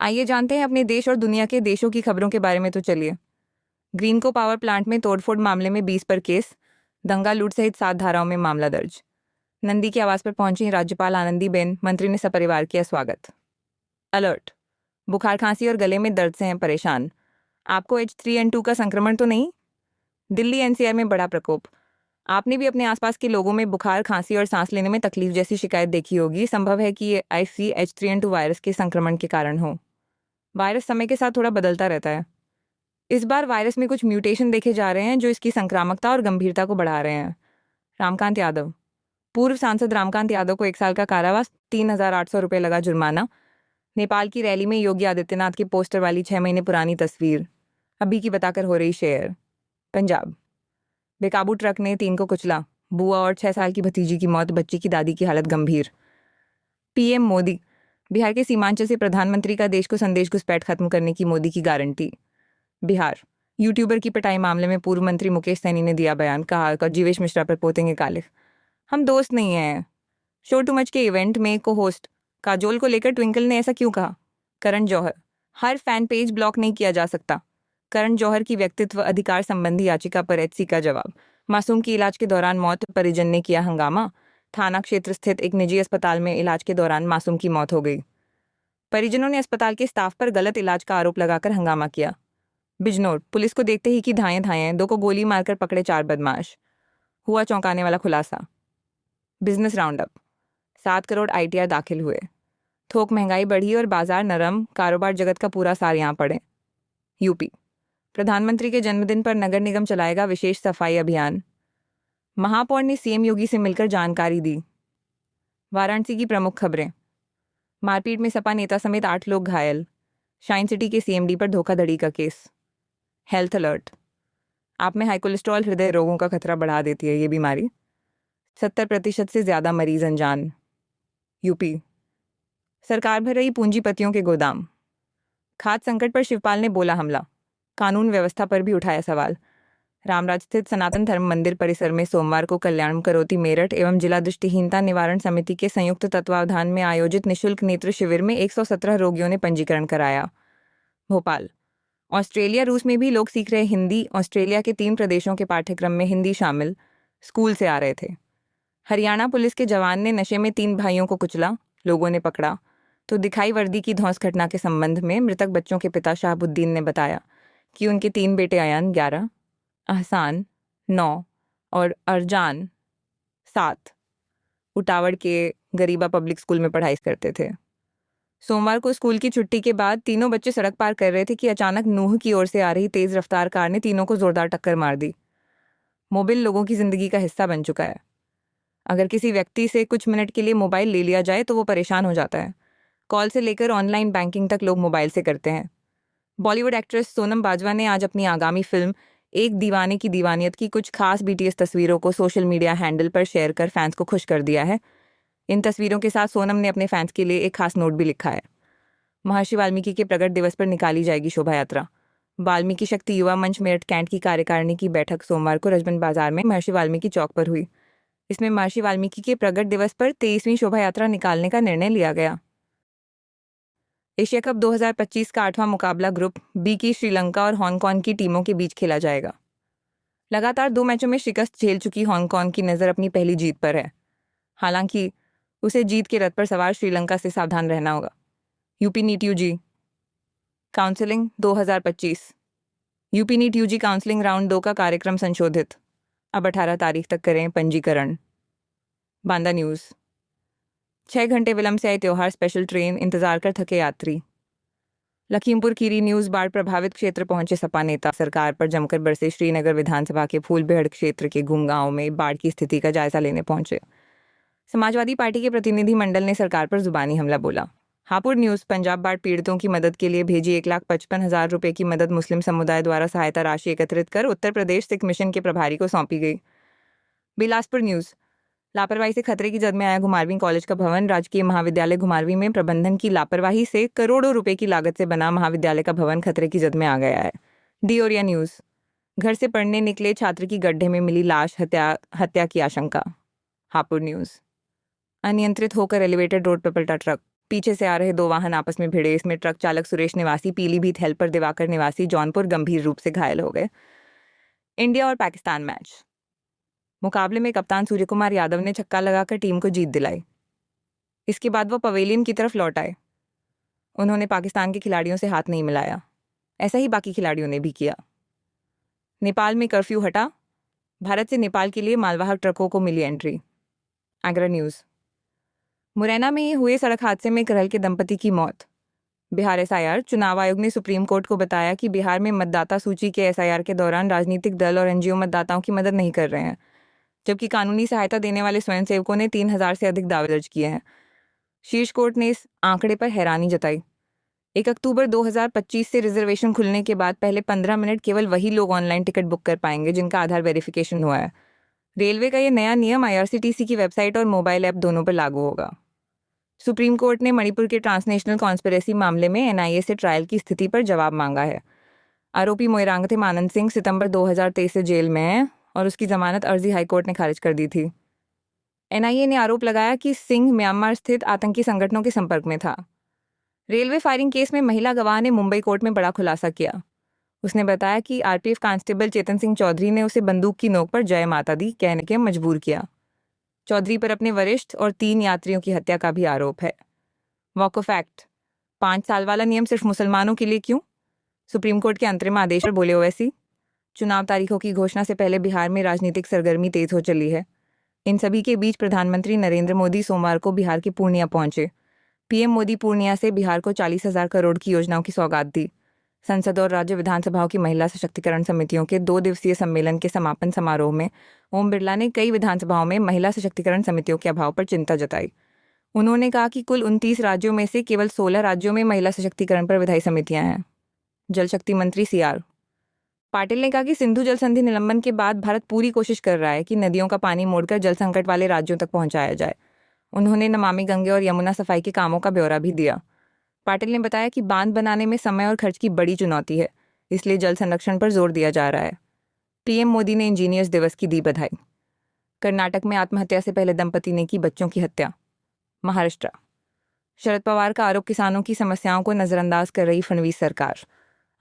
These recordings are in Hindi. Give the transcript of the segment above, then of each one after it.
आइए जानते हैं अपने देश और दुनिया के देशों की खबरों के बारे में। तो चलिए। ग्रीनको पावर प्लांट में तोड़फोड़ मामले में 20 पर केस, दंगा लूट सहित 7 धाराओं में मामला दर्ज। नंदी के आवास पर पहुंची राज्यपाल आनंदीबेन, मंत्री ने सपरिवार किया स्वागत। अलर्ट, बुखार खांसी और गले में दर्द से हैं परेशान। आपको H3N2 का संक्रमण तो नहीं? दिल्ली NCR में बड़ा प्रकोप। आपने भी अपने आसपास के लोगों में बुखार खांसी और सांस लेने में तकलीफ जैसी शिकायत देखी होगी। संभव है कि ये IC H3N2 वायरस के संक्रमण के कारण हो। वायरस समय के साथ थोड़ा बदलता रहता है। इस बार वायरस में कुछ म्यूटेशन देखे जा रहे हैं जो इसकी संक्रामकता और गंभीरता को बढ़ा रहे हैं। रामकांत यादव। पूर्व सांसद रामकांत यादव को 1 साल का कारावास, 3,800 रुपये लगा जुर्माना। नेपाल की रैली में योगी आदित्यनाथ के पोस्टर वाली 6 महीने पुरानी तस्वीर अभी की बताकर हो रही शेयर। पंजाब। बेकाबू ट्रक ने 3 को कुचला, बुआ और 6 साल की भतीजी की मौत, बच्ची की दादी की हालत गंभीर। PM मोदी। बिहार के सीमांचल से प्रधानमंत्री का देश को संदेश घुसपैठ खत्म करने की मोदी की गारंटी। बिहार। यूट्यूबर की पिटाई मामले में पूर्व मंत्री मुकेश सैनी ने दिया बयान, कहा जीवेश मिश्रा पर पोतेंगे काले। हम दोस्त नहीं हैं। शो टू मच के इवेंट में को होस्ट काजोल को लेकर ट्विंकल ने ऐसा क्यों कहा? करण जौहर। हर फैन पेज ब्लॉक नहीं किया जा सकता। करण जौहर की व्यक्तित्व अधिकार संबंधी याचिका पर HC का जवाब। मासूम की इलाज के दौरान मौत, परिजन ने किया हंगामा। थाना क्षेत्र स्थित एक निजी अस्पताल में इलाज के दौरान मासूम की मौत हो गई। परिजनों ने अस्पताल के स्टाफ पर गलत इलाज का आरोप लगाकर हंगामा किया। बिजनौर। पुलिस को देखते ही कि धाएं धाएं, 2 को गोली मारकर पकड़े 4 बदमाश। हुआ चौंकाने वाला खुलासा। Business roundup. 7 करोड़ ITR दाखिल हुए। थोक महंगाई बढ़ी और बाजार नरम, कारोबार जगत का पूरा सार यहाँ पड़े। यूपी। प्रधानमंत्री के जन्मदिन पर नगर निगम चलाएगा विशेष सफाई अभियान। महापौर ने CM योगी से मिलकर जानकारी दी। वाराणसी की प्रमुख खबरें। मारपीट में सपा नेता समेत 8 लोग घायल। शाइन सिटी के CMD पर धोखाधड़ी का केस। Health alert. आप में हाई कोलेस्ट्रॉल हृदय रोगों का खतरा बढ़ा देती है ये बीमारी। 70% से ज्यादा मरीज अनजान। यूपी। सरकार भर रही पूंजीपतियों के गोदाम। खाद्य संकट पर शिवपाल ने बोला हमला। कानून व्यवस्था पर भी उठाया सवाल। रामराज स्थित सनातन धर्म मंदिर परिसर में सोमवार को कल्याण करोति मेरठ एवं जिला दृष्टिहीनता निवारण समिति के संयुक्त तत्वावधान में आयोजित निशुल्क नेत्र शिविर में 117 रोगियों ने पंजीकरण कराया। भोपाल। ऑस्ट्रेलिया रूस में भी लोग सीख रहे हिंदी। ऑस्ट्रेलिया के 3 प्रदेशों के पाठ्यक्रम में हिंदी शामिल। स्कूल से आ रहे थे। हरियाणा पुलिस के जवान ने नशे में 3 भाइयों को कुचला, लोगों ने पकड़ा। तो दिखाई वर्दी की धौंस घटना के संबंध में मृतक बच्चों के पिता शाहबुद्दीन ने बताया कि उनके 3 बेटे अयन 11, अहसान 9 और अरजान 7 उटावड़ के गरीबा पब्लिक स्कूल में पढ़ाई करते थे। सोमवार को स्कूल की छुट्टी के बाद तीनों बच्चे सड़क पार कर रहे थे कि अचानक नूह की ओर से आ रही तेज रफ्तार कार ने तीनों को जोरदार टक्कर मार दी। मोबाइल लोगों की जिंदगी का हिस्सा बन चुका है। अगर किसी व्यक्ति से कुछ मिनट के लिए मोबाइल ले लिया जाए तो वो परेशान हो जाता है। कॉल से लेकर ऑनलाइन बैंकिंग तक लोग मोबाइल से करते हैं। बॉलीवुड एक्ट्रेस सोनम बाजवा ने आज अपनी आगामी फिल्म एक दीवाने की दीवानियत की कुछ खास BTS तस्वीरों को सोशल मीडिया हैंडल पर शेयर कर फैंस को खुश कर दिया है। इन तस्वीरों के साथ सोनम ने अपने फैंस के लिए एक खास नोट भी लिखा है। महर्षि वाल्मीकि के प्रगट दिवस पर निकाली जाएगी शोभा यात्रा। वाल्मीकि शक्ति युवा मंच मेरठ कैंट की कार्यकारिणी की बैठक सोमवार को रजबन बाजार में महर्षि वाल्मीकि चौक पर हुई। इसमें महर्षि वाल्मीकि के प्रगट दिवस पर 23वीं शोभा यात्रा निकालने का निर्णय लिया गया। एशिया कप 2025 का 8वां मुकाबला ग्रुप B की श्रीलंका और हांगकांग की टीमों के बीच खेला जाएगा। लगातार 2 मैचों में शिकस्त झेल चुकी हांगकांग की नज़र अपनी पहली जीत पर है। हालांकि उसे जीत के रथ पर सवार श्रीलंका से सावधान रहना होगा। UP NEET UG counselling 2025। UP NEET UG counselling round 2 का कार्यक्रम संशोधित। अब 18 तारीख तक करें पंजीकरण। बांदा न्यूज़। 6 घंटे विलंब से आई त्योहार स्पेशल ट्रेन, इंतजार कर थके यात्री। लखीमपुर खीरी न्यूज़। बाढ़ प्रभावित क्षेत्र पहुंचे सपा नेता। सरकार पर जमकर बरसे। श्रीनगर विधानसभा के फूलबेहड़ क्षेत्र के घुम गांव में बाढ़ की स्थिति का जायजा लेने पहुंचे। समाजवादी पार्टी के प्रतिनिधि मंडल ने सरकार पर जुबानी हमला बोला। हापुड़ न्यूज़। पंजाब बाढ़ पीड़ितों की मदद के लिए भेजी 1,55,000 रुपये की मदद। मुस्लिम समुदाय द्वारा सहायता राशि एकत्रित कर उत्तर प्रदेश सिख मिशन के प्रभारी को सौंपी गई। बिलासपुर न्यूज़। लापरवाही से खतरे की जद में आया घुमारवीं कॉलेज का भवन। राजकीय महाविद्यालय घुमारवीं में प्रबंधन की लापरवाही से करोड़ों रुपए की लागत से बना महाविद्यालय का भवन खतरे की जद में आ गया है। डियोरिया न्यूज़। घर से पढ़ने निकले छात्र की गड्ढे में मिली लाश, हत्या की आशंका। हापुड़ न्यूज़। अनियंत्रित होकर एलिवेटेड रोड पर पलटा ट्रक। पीछे से आ रहे दो वाहन आपस में भिड़े। इसमें ट्रक चालक सुरेश निवासी पीलीभीत, हेल्पर दिवाकर निवासी जौनपुर गंभीर रूप से घायल हो गए। इंडिया और पाकिस्तान मैच। मुकाबले में कप्तान सूर्यकुमार यादव ने छक्का लगाकर टीम को जीत दिलाई। इसके बाद वो पवेलियन की तरफ लौट आए। उन्होंने पाकिस्तान के खिलाड़ियों से हाथ नहीं मिलाया। ऐसा ही बाकी खिलाड़ियों ने भी किया। नेपाल में कर्फ्यू हटा। भारत से नेपाल के लिए मालवाहक ट्रकों को मिली एंट्री। आगरा न्यूज़। मुरैना में हुए सड़क हादसे में करहल के दंपति की मौत। बिहार एसआईआर। चुनाव आयोग ने सुप्रीम कोर्ट को बताया कि बिहार में मतदाता सूची के एसआईआर के दौरान राजनीतिक दल और एनजीओ मतदाताओं की मदद नहीं कर रहे हैं, जबकि कानूनी सहायता देने वाले स्वयंसेवकों ने 3,000 से अधिक दावे दर्ज किए हैं। शीर्ष कोर्ट ने इस आंकड़े पर हैरानी जताई। 1 अक्टूबर 2025 से रिजर्वेशन खुलने के बाद पहले 15 मिनट केवल वही लोग ऑनलाइन टिकट बुक कर पाएंगे जिनका आधार वेरिफिकेशन हुआ है। रेलवे का ये नया नियम आईआरसीटीसी की वेबसाइट और मोबाइल ऐप दोनों पर लागू होगा। सुप्रीम कोर्ट ने मणिपुर के ट्रांसनेशनल कॉन्स्पिरेसी मामले में एनआईए से ट्रायल की स्थिति पर जवाब मांगा है। आरोपी मोइरांगथिम आनंद सिंह सितंबर 2023 से जेल में है और उसकी जमानत अर्जी हाईकोर्ट ने खारिज कर दी थी। एनआईए ने आरोप लगाया कि सिंह म्यांमार स्थित आतंकी संगठनों के संपर्क में था। रेलवे फायरिंग केस में महिला गवाह ने मुंबई कोर्ट में बड़ा खुलासा किया। उसने बताया कि आरपीएफ कांस्टेबल चेतन सिंह चौधरी ने उसे बंदूक की नोक पर जय माता दी कहने के मजबूर किया। चौधरी पर अपने वरिष्ठ और 3 यात्रियों की हत्या का भी आरोप है। Walk of act. 5 साल वाला नियम सिर्फ मुसलमानों के लिए क्यों? सुप्रीम कोर्ट के अंतरिम आदेश पर बोले ओवैसी। चुनाव तारीखों की घोषणा से पहले बिहार में राजनीतिक सरगर्मी तेज हो चली है। इन सभी के बीच प्रधानमंत्री नरेंद्र मोदी सोमवार को बिहार के पूर्णिया पहुंचे। पीएम मोदी पूर्णिया से बिहार को 40,000 करोड़ की योजनाओं की सौगात दी। संसद और राज्य विधानसभाओं की महिला सशक्तिकरण समितियों के 2 दिवसीय सम्मेलन के समापन समारोह में ओम बिरला ने कई विधानसभाओं में महिला सशक्तिकरण समितियों के अभाव पर चिंता जताई। उन्होंने कहा कि कुल 29 राज्यों में से केवल 16 राज्यों में महिला सशक्तिकरण पर विधायी समितियां हैं। जल शक्ति मंत्री सीआर पाटिल ने कहा कि सिंधु जल संधि निलंबन के बाद भारत पूरी कोशिश कर रहा है कि नदियों का पानी मोड़कर जल संकट वाले राज्यों तक पहुंचाया जाए। उन्होंने नमामि गंगे और यमुना सफाई के कामों का ब्यौरा भी दिया। पाटिल ने बताया कि बांध बनाने में समय और खर्च की बड़ी चुनौती है, इसलिए जल संरक्षण पर जोर दिया जा रहा है। पीएम मोदी ने इंजीनियर्स दिवस की दी बधाई। कर्नाटक में आत्महत्या से पहले दंपति ने की बच्चों की हत्या। महाराष्ट्र। शरद पवार का आरोप किसानों की समस्याओं को नजरअंदाज कर रही फडणवीस सरकार।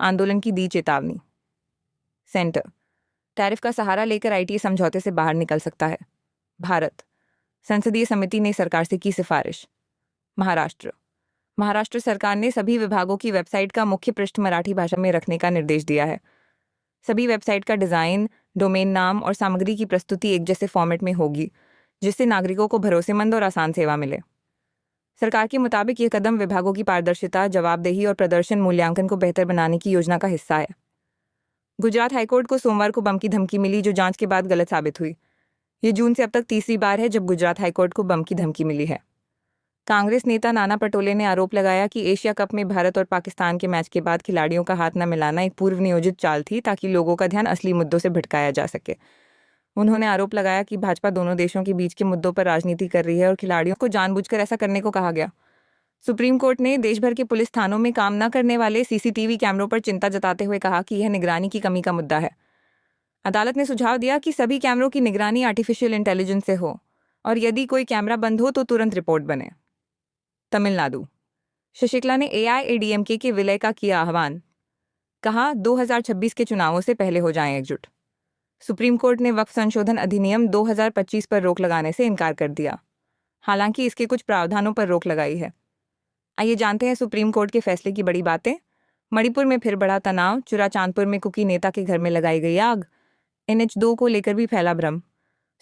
आंदोलन की दी चेतावनी। सेंटर। टैरिफ का सहारा लेकर आईटीए समझौते से बाहर निकल सकता है। भारत। संसदीय समिति ने सरकार से की सिफारिश। महाराष्ट्र सरकार ने सभी विभागों की वेबसाइट का मुख्य पृष्ठ मराठी भाषा में रखने का निर्देश दिया है। सभी वेबसाइट का डिज़ाइन, डोमेन नाम और सामग्री की प्रस्तुति एक जैसे फॉर्मेट में होगी, जिससे नागरिकों को भरोसेमंद और आसान सेवा मिले। सरकार के मुताबिक ये कदम विभागों की पारदर्शिता, जवाबदेही और प्रदर्शन मूल्यांकन को बेहतर बनाने की योजना का हिस्सा है। गुजरात हाईकोर्ट को सोमवार को बम की धमकी मिली, जो जांच के बाद गलत साबित हुई। ये जून से अब तक तीसरी बार है जब गुजरात हाईकोर्ट को बम की धमकी मिली है। कांग्रेस नेता नाना पटोले ने आरोप लगाया कि एशिया कप में भारत और पाकिस्तान के मैच के बाद खिलाड़ियों का हाथ न मिलाना एक पूर्व नियोजित चाल थी ताकि लोगों का ध्यान असली मुद्दों से भटकाया जा सके। उन्होंने आरोप लगाया कि भाजपा दोनों देशों के बीच के मुद्दों पर राजनीति कर रही है और खिलाड़ियों को जानबूझकर ऐसा करने को कहा गया। सुप्रीम कोर्ट ने देश भर के पुलिस थानों में काम न करने वाले सीसीटीवी कैमरों पर चिंता जताते हुए कहा कि यह निगरानी की कमी का मुद्दा है। अदालत ने सुझाव दिया कि सभी कैमरों की निगरानी आर्टिफिशियल इंटेलिजेंस से हो और यदि कोई कैमरा बंद हो तो तुरंत रिपोर्ट बने। तमिलनाडु। शशिकला ने एआईएडीएमके के विलय का किया आह्वान। कहा 2026 के चुनावों से पहले हो जाएं एकजुट। सुप्रीम कोर्ट ने वक्फ संशोधन अधिनियम 2025 पर रोक लगाने से इनकार कर दिया, हालांकि इसके कुछ प्रावधानों पर रोक लगाई है। आइए जानते हैं सुप्रीम कोर्ट के फैसले की बड़ी बातें। मणिपुर में फिर बड़ा तनाव। चुराचांदपुर में कुकी नेता के घर में लगाई गई आग। NH2 को लेकर भी फैला भ्रम।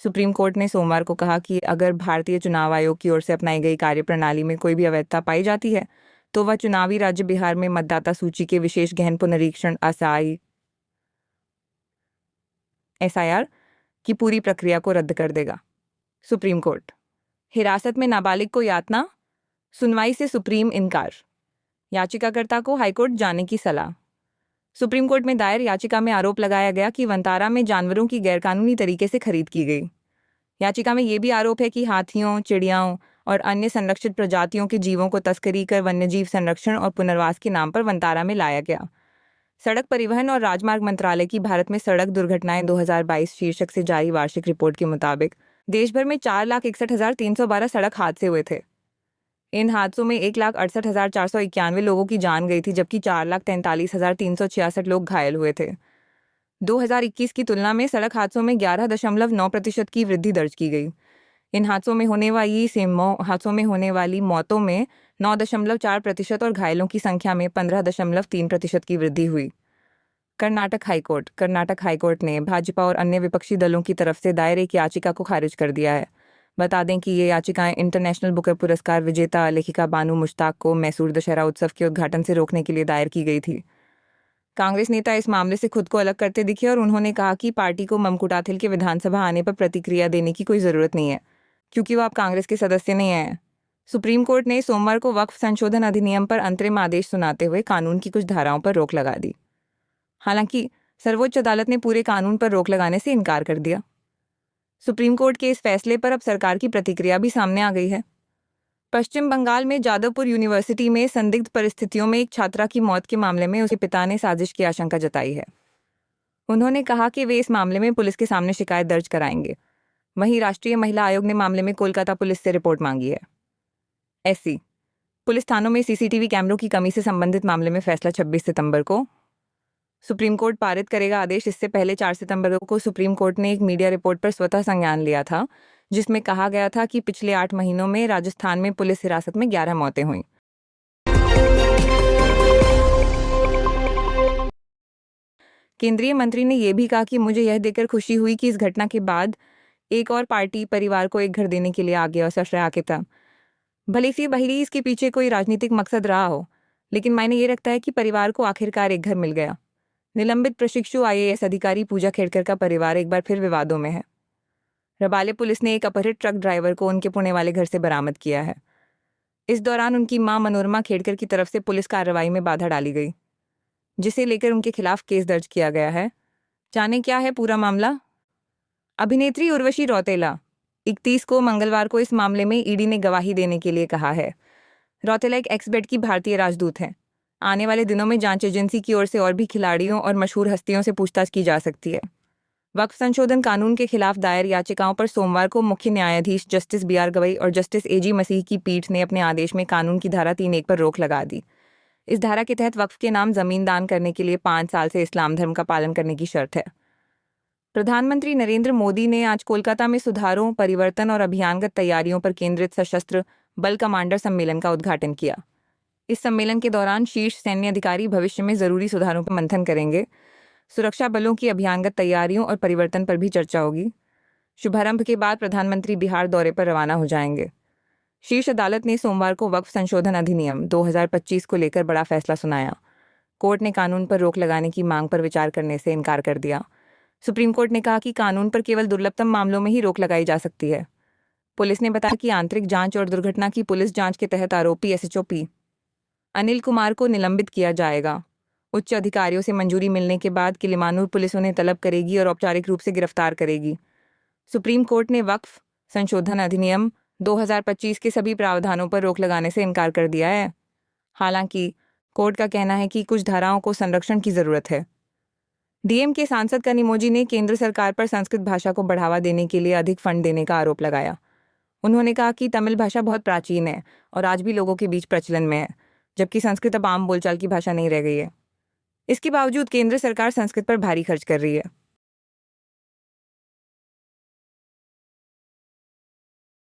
सुप्रीम कोर्ट ने सोमवार को कहा कि अगर भारतीय चुनाव आयोग की ओर से अपनाई गई कार्यप्रणाली में कोई भी अवैधता पाई जाती है तो वह चुनावी राज्य बिहार में मतदाता सूची के विशेष गहन पुनरीक्षण SIR की पूरी प्रक्रिया को रद्द कर देगा। Supreme court. हिरासत में नाबालिग को यातना, सुनवाई से सुप्रीम इनकार। याचिकाकर्ता को हाईकोर्ट जाने की सलाह। सुप्रीम कोर्ट में दायर याचिका में आरोप लगाया गया कि वंतारा में जानवरों की गैरकानूनी तरीके से खरीद की गई। याचिका में यह भी आरोप है कि हाथियों, चिड़ियाओं और अन्य संरक्षित प्रजातियों के जीवों को तस्करी कर वन्यजीव संरक्षण और पुनर्वास के नाम पर वंतारा में लाया गया। सड़क परिवहन और राजमार्ग मंत्रालय की भारत में सड़क दुर्घटनाएं 2022 शीर्षक से जारी वार्षिक रिपोर्ट के मुताबिक देश भर में 4,61,312 सड़क हादसे हुए थे। इन हादसों में 1,68,491 लोगों की जान गई थी, जबकि 4,43,366 लोग घायल हुए थे। 2021 की तुलना में सड़क हादसों में 11.9% की वृद्धि दर्ज की गई। इन हादसों में होने वाली मौतों में 9.4% और घायलों की संख्या में 15.3% की वृद्धि हुई। कर्नाटक हाईकोर्ट ने भाजपा और अन्य विपक्षी दलों की तरफ से दायर एक याचिका को खारिज कर दिया है। बता दें कि ये याचिकाएं इंटरनेशनल बुकर पुरस्कार विजेता लेखिका बानू मुश्ताक को मैसूर दशहरा उत्सव के उद्घाटन से रोकने के लिए दायर की गई थी। कांग्रेस नेता इस मामले से खुद को अलग करते दिखे और उन्होंने कहा कि पार्टी को ममकुटाथिल के विधानसभा आने पर प्रतिक्रिया देने की कोई ज़रूरत नहीं है, क्योंकि वो अब कांग्रेस के सदस्य नहीं हैं। सुप्रीम कोर्ट ने सोमवार को वक्फ संशोधन अधिनियम पर अंतरिम आदेश सुनाते हुए कानून की कुछ धाराओं पर रोक लगा दी। हालांकि सर्वोच्च अदालत ने पूरे कानून पर रोक लगाने से इनकार कर दिया। सुप्रीम कोर्ट के इस फैसले पर अब सरकार की प्रतिक्रिया भी सामने आ गई है। पश्चिम बंगाल में जादवपुर यूनिवर्सिटी में संदिग्ध परिस्थितियों में एक छात्रा की मौत के मामले में उसके पिता ने साजिश की आशंका जताई है। उन्होंने कहा कि वे इस मामले में पुलिस के सामने शिकायत दर्ज कराएंगे। वहीं राष्ट्रीय महिला आयोग ने मामले में कोलकाता पुलिस से रिपोर्ट मांगी है। ऐसी पुलिस थानों में सीसीटीवी कैमरों की कमी से संबंधित मामले में फैसला 26 सितंबर को सुप्रीम कोर्ट पारित करेगा आदेश। इससे पहले 4 सितंबर को सुप्रीम कोर्ट ने एक मीडिया रिपोर्ट पर स्वतः संज्ञान लिया था, जिसमें कहा गया था कि पिछले 8 महीनों में राजस्थान में पुलिस हिरासत में 11 मौतें हुई। केंद्रीय मंत्री ने यह भी कहा कि मुझे यह देखकर खुशी हुई कि इस घटना के बाद एक और पार्टी परिवार को एक घर देने के लिए आगे और सशरा के था। भले ही इसके पीछे कोई राजनीतिक मकसद रहा हो, लेकिन मायने ये रखता है कि परिवार को आखिरकार एक घर मिल गया। निलंबित प्रशिक्षु आईएएस अधिकारी पूजा खेड़कर का परिवार एक बार फिर विवादों में है। रबाले पुलिस ने एक अपहृत ट्रक ड्राइवर को उनके पुणे वाले घर से बरामद किया है। इस दौरान उनकी मां मनोरमा खेड़कर की तरफ से पुलिस कार्रवाई में बाधा डाली गई, जिसे लेकर उनके खिलाफ केस दर्ज किया गया है। जाने क्या है पूरा मामला। अभिनेत्री उर्वशी रौतेला 31 को मंगलवार को इस मामले में ईडी ने गवाही देने के लिए कहा है। रौतेला एक एक्स-बेट की भारतीय राजदूत हैं। आने वाले दिनों में जांच एजेंसी की ओर से और भी खिलाड़ियों और मशहूर हस्तियों से पूछताछ की जा सकती है। वक्फ संशोधन कानून के खिलाफ दायर याचिकाओं पर सोमवार को मुख्य न्यायाधीश जस्टिस बीआर गवई और जस्टिस एजी मसीह की पीठ ने अपने आदेश में कानून की धारा 3(1) पर रोक लगा दी। इस धारा के तहत वक्फ के नाम जमीन दान करने के लिए 5 साल से इस्लाम धर्म का पालन करने की शर्त है। प्रधानमंत्री नरेंद्र मोदी ने आज कोलकाता में सुधारों, परिवर्तन और अभियानगत तैयारियों पर केंद्रित सशस्त्र बल कमांडर सम्मेलन का उद्घाटन किया। इस सम्मेलन के दौरान शीर्ष सैन्य अधिकारी भविष्य में जरूरी सुधारों पर मंथन करेंगे। सुरक्षा बलों की अभियानगत तैयारियों और परिवर्तन पर भी चर्चा होगी। शुभारंभ के बाद प्रधानमंत्री बिहार दौरे पर रवाना हो जाएंगे। शीर्ष अदालत ने सोमवार को वक्फ संशोधन अधिनियम 2025 को लेकर बड़ा फैसला सुनाया। कोर्ट ने कानून पर रोक लगाने की मांग पर विचार करने से इनकार कर दिया। सुप्रीम कोर्ट ने कहा कि कानून पर केवल दुर्लभतम मामलों में ही रोक लगाई जा सकती है। पुलिस ने बताया कि आंतरिक जांच और दुर्घटना की पुलिस जांच के तहत आरोपी एसएचओ अनिल कुमार को निलंबित किया जाएगा। उच्च अधिकारियों से मंजूरी मिलने के बाद किलिमानूर पुलिस उन्हें तलब करेगी और औपचारिक रूप से गिरफ्तार करेगी। सुप्रीम कोर्ट ने वक्फ संशोधन अधिनियम 2025 के सभी प्रावधानों पर रोक लगाने से इनकार कर दिया है। हालांकि कोर्ट का कहना है कि कुछ धाराओं को संरक्षण की जरूरत है। डीएमके सांसद कनिमोझी ने केंद्र सरकार पर संस्कृत भाषा को बढ़ावा देने के लिए अधिक फंड देने का आरोप लगाया। उन्होंने कहा कि तमिल भाषा बहुत प्राचीन है और आज भी लोगों के बीच प्रचलन में है, जबकि संस्कृत अब आम बोलचाल की भाषा नहीं रह गई है। इसके बावजूद केंद्र सरकार संस्कृत पर भारी खर्च कर रही है।